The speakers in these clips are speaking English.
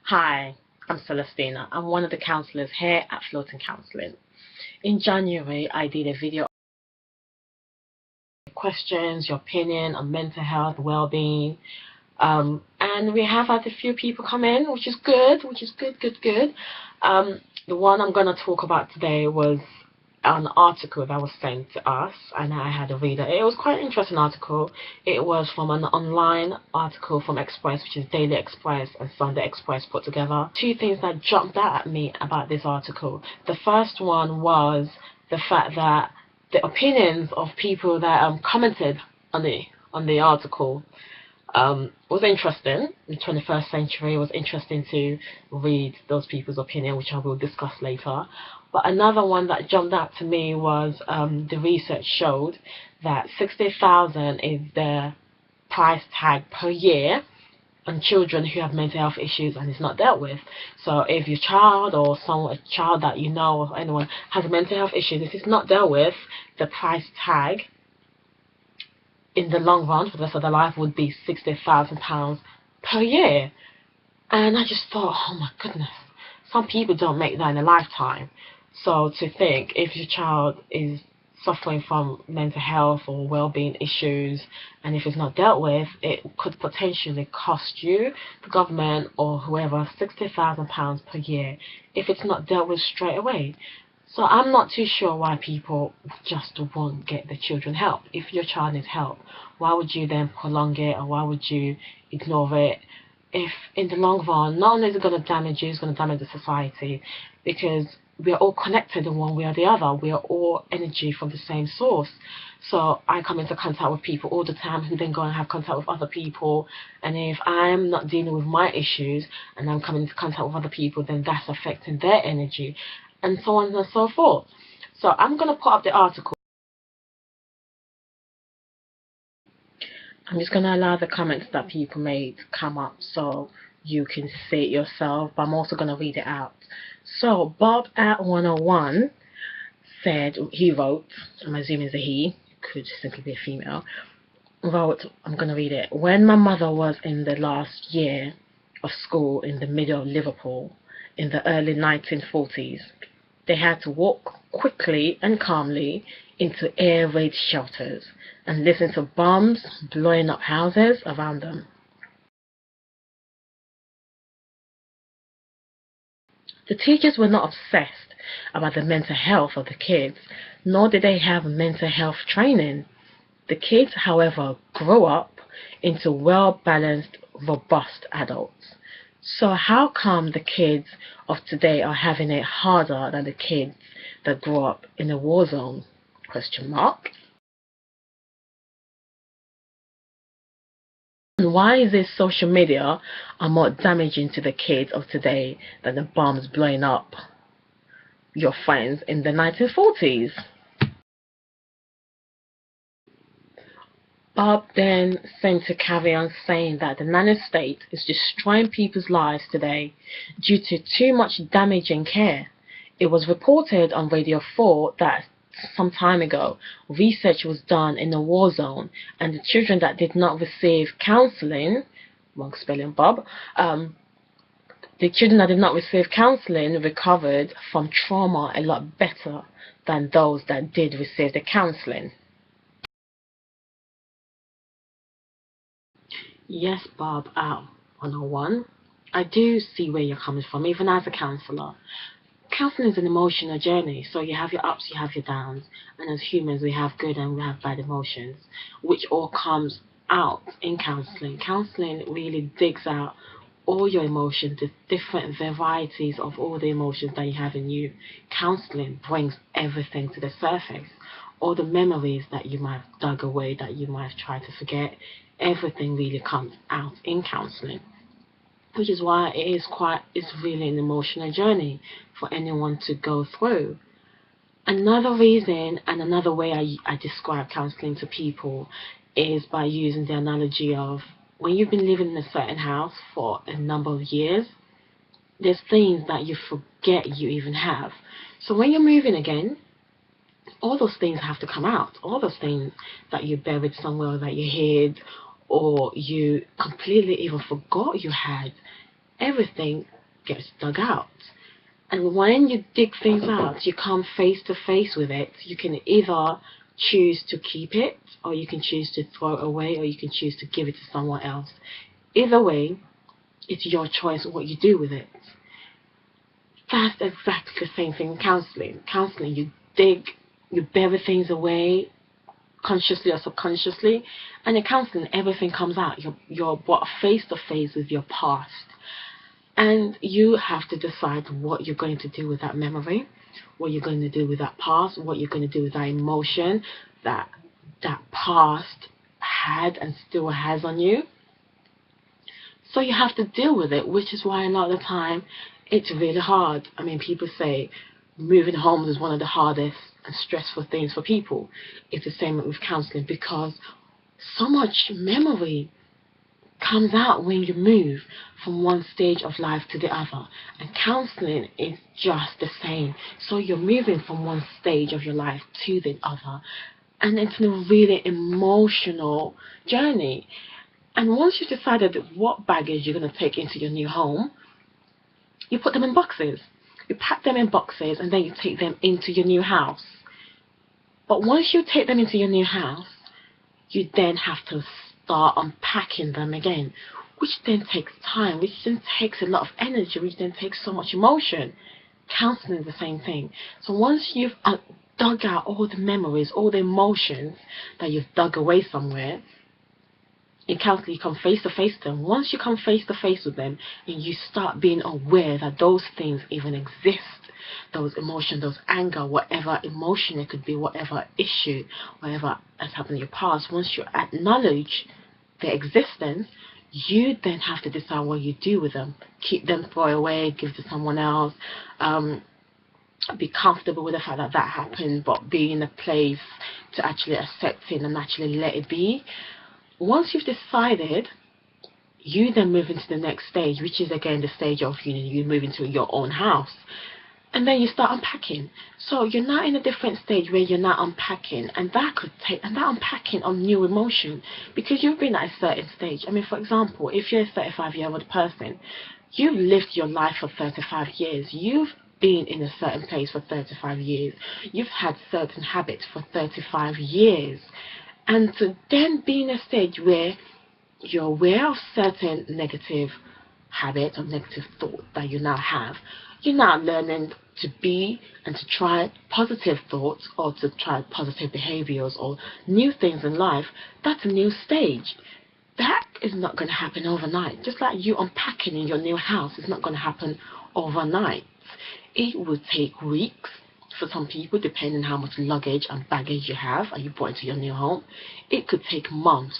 Hi, I'm Celestina. I'm one of the counselors here at Floating Counseling. In January, I did a video on questions, your opinion on mental health, well-being, and we have had a few people come in, which is good, good. The one I'm going to talk about today was an article that was sent to us, and I had a reader. It was quite an interesting article. It was from an online article from Express, which is Daily Express and Sunday Express put together. Two things that jumped out at me about this article. The first one was the fact that the opinions of people that commented on the article was interesting. In the 21st century, it was interesting to read those people's opinion, which I will discuss later. But another one that jumped out to me was the research showed that 60,000 is the price tag per year on children who have mental health issues and is not dealt with. So if your child or a child that you know or anyone has mental health issues, if it's not dealt with, the price tag in the long run for the rest of their life would be £60,000 per year. And I just thought, oh my goodness, some people don't make that in a lifetime. So to think, if your child is suffering from mental health or well-being issues, and if it's not dealt with, it could potentially cost you, the government or whoever, £60,000 per year if it's not dealt with straight away. So I'm not too sure why people just won't get the children help. If your child needs help, why would you then prolong it, or why would you ignore it? If in the long run, not only is it going to damage you, it's going to damage the society, because we are all connected in one way or the other. We are all energy from the same source. So I come into contact with people all the time who then go and have contact with other people. And if I'm not dealing with my issues and I'm coming into contact with other people, then that's affecting their energy, and so on and so forth. So I'm going to put up the article. I'm just going to allow the comments that people made to come up so you can see it yourself, but I'm also going to read it out. So Bob at 101 said, he wrote, I'm assuming it's a he, could simply be a female, wrote, I'm going to read it. When my mother was in the last year of school in the middle of Liverpool in the early 1940s, they had to walk quickly and calmly into air raid shelters and listen to bombs blowing up houses around them. The teachers were not obsessed about the mental health of the kids, nor did they have mental health training. The kids, however, grew up into well-balanced, robust adults. So how come the kids of today are having it harder than the kids that grew up in a war zone? Question mark. And why is it social media are more damaging to the kids of today than the bombs blowing up your friends in the 1940s? Bob then seemed to carry on saying that the nanostate is destroying people's lives today due to too much damaging care. It was reported on Radio 4 that some time ago, research was done in a war zone, and the children that did not receive counseling, wrong spelling Bob, the children that did not receive counseling recovered from trauma a lot better than those that did receive the counseling. Yes, Bob, 101. I do see where you're coming from, even as a counsellor. Counseling is an emotional journey, so you have your ups, you have your downs, and as humans we have good and we have bad emotions, which all comes out in counseling. Counseling really digs out all your emotions, the different varieties of all the emotions that you have in you. Counseling brings everything to the surface. All the memories that you might have dug away, that you might have tried to forget, everything really comes out in counseling, which is why it's really an emotional journey for anyone to go through. Another reason and another way I describe counseling to people is by using the analogy of when you've been living in a certain house for a number of years, there's things that you forget you even have. So when you're moving again, all those things have to come out. All those things that you buried somewhere, that you hid, or you completely even forgot you had, everything gets dug out. And when you dig things out, you come face to face with it. You can either choose to keep it, or you can choose to throw it away, or you can choose to give it to someone else. Either way, it's your choice what you do with it. That's exactly the same thing in counseling. Counseling, you dig, you bury things away, consciously or subconsciously, and in counseling, everything comes out. You're brought face to face with your past, and you have to decide what you're going to do with that memory, what you're going to do with that past, what you're going to do with that emotion that that past had and still has on you. So you have to deal with it, which is why a lot of the time it's really hard. I mean, people say moving homes is one of the hardest and stressful things for people. It's the same with counseling, because so much memory comes out when you move from one stage of life to the other, and counseling is just the same. So you're moving from one stage of your life to the other, and it's a really emotional journey. And once you've decided what baggage you're going to take into your new home, you put them in boxes. You pack them in boxes, and then you take them into your new house. But once you take them into your new house, you then have to start unpacking them again, which then takes time, which then takes a lot of energy, which then takes so much emotion. Counseling is the same thing. So once you've dug out all the memories, all the emotions that you've dug away somewhere, in counseling, you come face to face with them. Once you come face to face with them, and you start being aware that those things even exist, those emotions, those anger, whatever emotion it could be, whatever issue, whatever has happened in your past, once you acknowledge their existence, you then have to decide what you do with them. Keep them, throw away, give to someone else. Be comfortable with the fact that that happened, but be in a place to actually accept it and actually let it be. Once you've decided, you then move into the next stage, which is again the stage of you move into your own house, and then you start unpacking. So you're now in a different stage where you're now unpacking, and that unpacking of new emotion, because you've been at a certain stage. I mean, for example, if you're a 35-year-old person, you've lived your life for 35 years. You've been in a certain place for 35 years. You've had certain habits for 35 years. And to then be in a stage where you're aware of certain negative habits or negative thoughts that you now have, you're now learning to be and to try positive thoughts, or to try positive behaviors or new things in life. That's a new stage. That is not going to happen overnight. Just like you unpacking in your new house is not going to happen overnight. It will take weeks. For some people, depending on how much luggage and baggage you have and you brought into your new home, it could take months.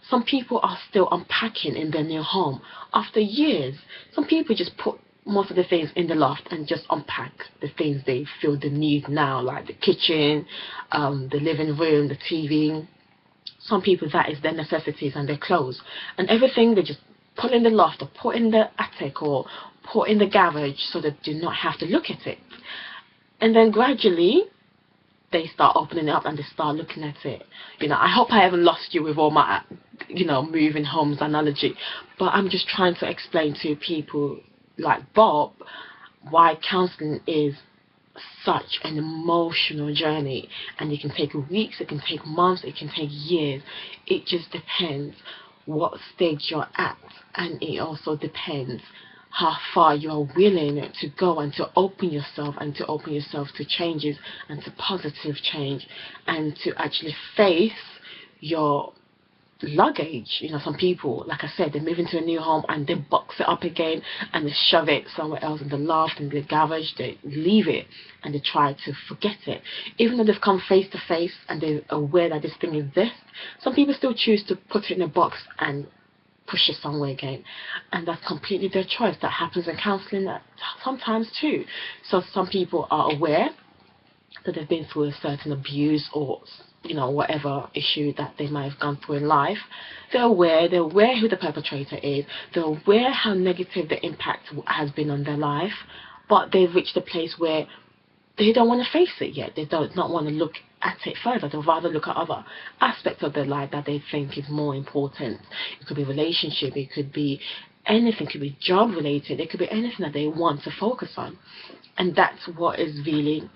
Some people are still unpacking in their new home after years. Some people just put most of the things in the loft and just unpack the things they feel they need now, like the kitchen, the living room, the TV. Some people, that is their necessities and their clothes. And everything they just put in the loft, or put in the attic, or put in the garage, so they do not have to look at it. And then gradually, they start opening up and they start looking at it. I hope I haven't lost you with all my, moving homes analogy. But I'm just trying to explain to people like Bob why counseling is such an emotional journey. And it can take weeks, it can take months, it can take years. It just depends what stage you're at. And it also depends how far you are willing to go and to open yourself, and to open yourself to changes and to positive change, and to actually face your luggage. Some people, like I said, they move into a new home and they box it up again and they shove it somewhere else in the loft, in the garage. They leave it and they try to forget it. Even though they've come face to face and they're aware that this thing exists, some people still choose to put it in a box and push it somewhere again, and that's completely their choice. That happens in counseling sometimes too. So some people are aware that they've been through a certain abuse, or whatever issue that they might have gone through in life. They're aware who the perpetrator is, they're aware how negative the impact has been on their life, but they've reached a place where they don't want to face it yet. They do not want to look at it further. They'll rather look at other aspects of their life that they think is more important. It could be relationship, it could be anything, it could be job related, it could be anything that they want to focus on. And that's what is really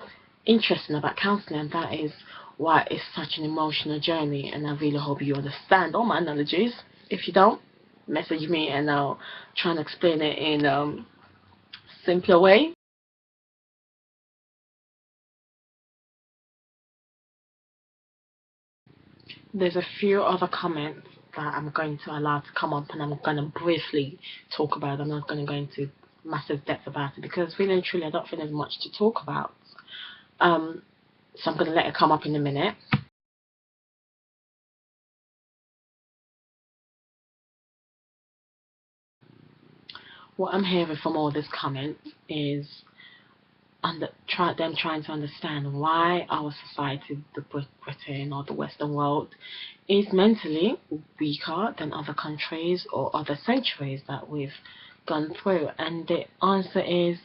interesting about counseling, and that is why it's such an emotional journey. And I really hope you understand all my analogies. If you don't, message me and I'll try and explain it in simpler way. There's a few other comments that I'm going to allow to come up, and I'm going to briefly talk about. I'm not going to go into massive depth about it because really and truly I don't think there's much to talk about. So I'm going to let it come up in a minute. What I'm hearing from all these comments is them trying to understand why our society, the Britain or the Western world, is mentally weaker than other countries or other centuries that we've gone through. And the answer is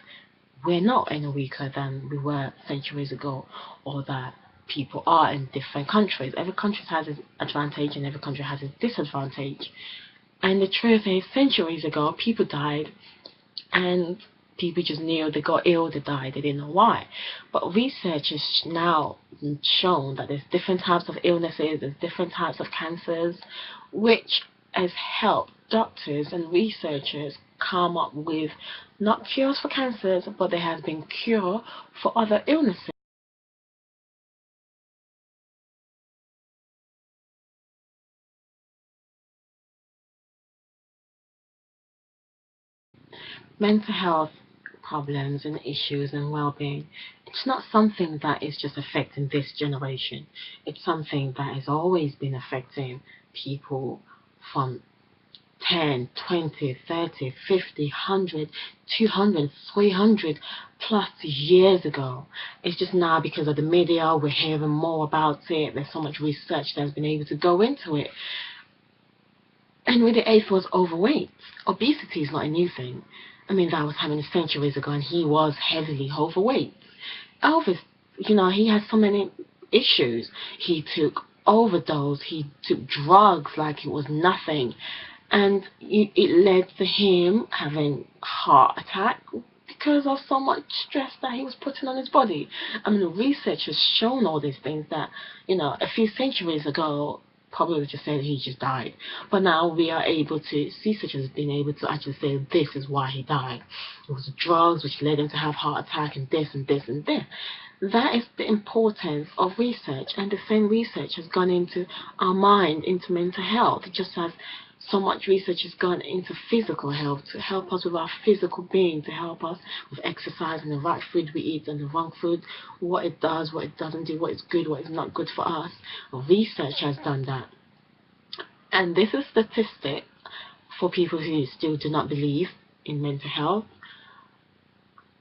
we're not any weaker than we were centuries ago, or that people are in different countries. Every country has its advantage and every country has its disadvantage. And the truth is, centuries ago, people died, and people just knew they got ill, they died, they didn't know why. But research has now shown that there's different types of illnesses, there's different types of cancers, which has helped doctors and researchers come up with not cures for cancers, but there has been cure for other illnesses. Mental health problems and issues and well-being, it's not something that is just affecting this generation. It's something that has always been affecting people from 10, 20, 30, 50, 100, 200, 300 plus years ago. It's just now because of the media we're hearing more about it. There's so much research that's been able to go into it. Henry VIII was overweight. Obesity is not a new thing. I mean, that was happening centuries ago, and he was heavily overweight. Elvis, he had so many issues. He took overdose, he took drugs like it was nothing, and it led to him having heart attack because of so much stress that he was putting on his body. I mean, the research has shown all these things that, a few centuries ago, probably just said he just died. But now we are able to, researchers being able to actually say this is why he died. It was drugs which led him to have heart attack and this and this and this. That is the importance of research, and the same research has gone into our mind, into mental health, just as so much research has gone into physical health, to help us with our physical being, to help us with exercise and the right food we eat and the wrong food, what it does, what it doesn't do, what is good, what is not good for us. Research has done that. And this is statistic for people who still do not believe in mental health.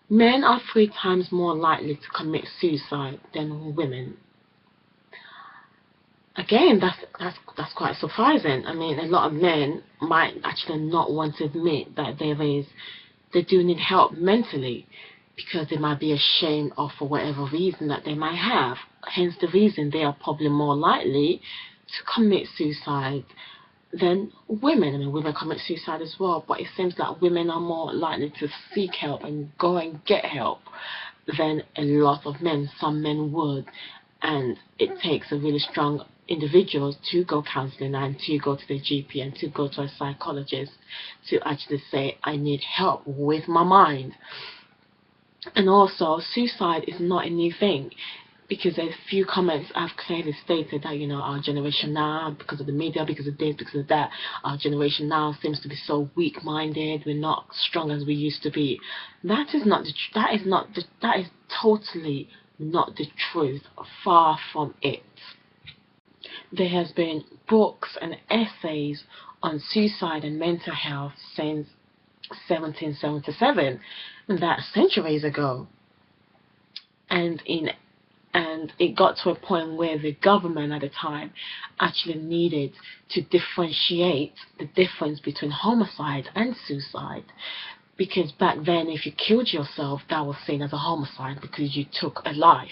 Men are 3 times more likely to commit suicide than women. Again, that's quite surprising. I mean, a lot of men might actually not want to admit that they do need help mentally, because they might be ashamed of, for whatever reason that they might have. Hence the reason they are probably more likely to commit suicide than women. I mean, women commit suicide as well, but it seems that women are more likely to seek help and go and get help than a lot of men. Some men would, and it takes a really strong individual to go counseling and to go to the GP and to go to a psychologist to actually say, I need help with my mind. And also, suicide is not a new thing, because a few comments have clearly stated that, our generation now, because of the media, because of this, because of that, our generation now seems to be so weak-minded, we're not strong as we used to be. That is totally not the truth. Far from it. There has been books and essays on suicide and mental health since 1777, and that's centuries ago. And it got to a point where the government at the time actually needed to differentiate the difference between homicide and suicide, because back then if you killed yourself, that was seen as a homicide because you took a life.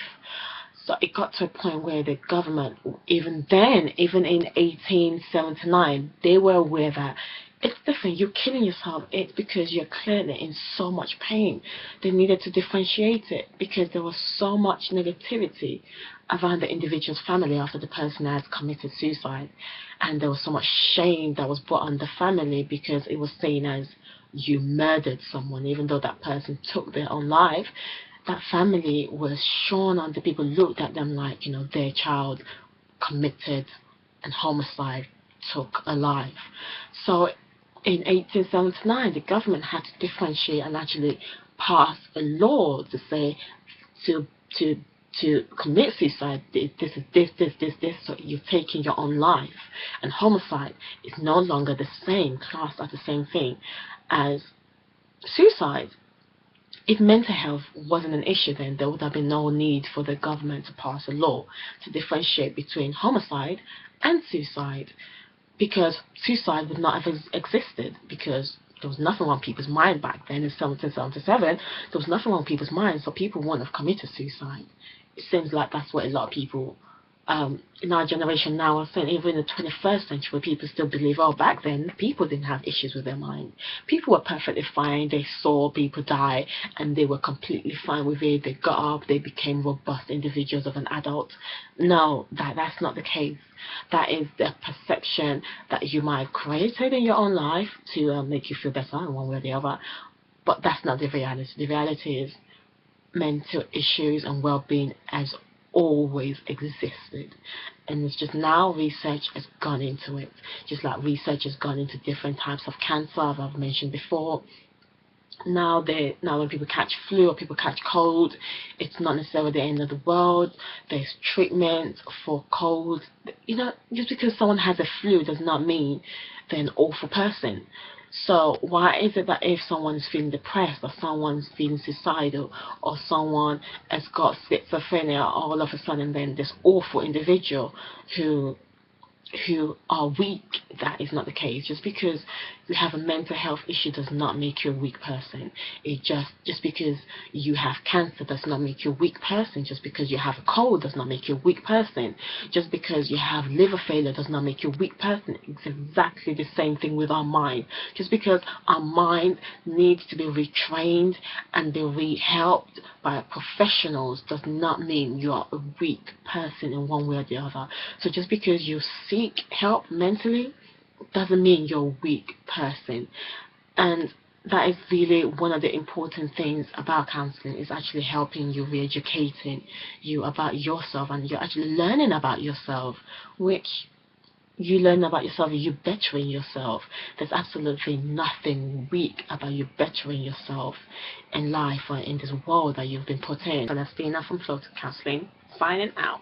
So it got to a point where the government, even in 1879, they were aware that It's different. You're killing yourself. It's because you're clearly in so much pain. They needed to differentiate it because there was so much negativity around the individual's family after the person had committed suicide. And there was so much shame that was brought on the family because it was seen as you murdered someone, even though that person took their own life. That family was shown on, the people looked at them like, their child committed an homicide, took a life. So in 1879, the government had to differentiate and actually pass a law to say to to to commit suicide, this is this, so you're taking your own life. And homicide is no longer the same, classed as the same thing as suicide. If mental health wasn't an issue, then there would have been no need for the government to pass a law to differentiate between homicide and suicide, because suicide would not have existed, because there was nothing on people's mind back then in 1777. There was nothing on people's mind, so people wouldn't have committed suicide. It seems like that's what a lot of people in our generation now are saying. Even in the 21st century, people still believe, oh, back then people didn't have issues with their mind. People were perfectly fine. They saw people die and they were completely fine with it. They got up, they became robust individuals of an adult. No, that's not the case. That is the perception that you might have created in your own life to make you feel better in one way or the other, but that's not the reality. The reality is mental issues and well-being has always existed, and it's just now research has gone into it, just like research has gone into different types of cancer, as I've mentioned before. Now when people catch flu or people catch cold, it's not necessarily the end of the world. There's treatment for cold. Just because someone has a flu does not mean they're an awful person. So why is it that if someone's feeling depressed, or someone's feeling suicidal, or someone has got schizophrenia, all of a sudden then this awful individual who are weak? That is not the case. Just because you have a mental health issue does not make you a weak person. It just because you have cancer does not make you a weak person. Just because you have a cold does not make you a weak person. Just because you have liver failure does not make you a weak person. It's exactly the same thing with our mind. Just because our mind needs to be retrained and be re-helped by professionals does not mean you are a weak person in one way or the other. So just because you seek help mentally doesn't mean you're a weak person. And that is really one of the important things about counseling, is actually helping you, re-educating you about yourself, and you're actually learning about yourself, which you learn about yourself, you bettering yourself. There's absolutely nothing weak about you bettering yourself in life or in this world that you've been put in. And that's been enough from Flow to Counseling, signing out.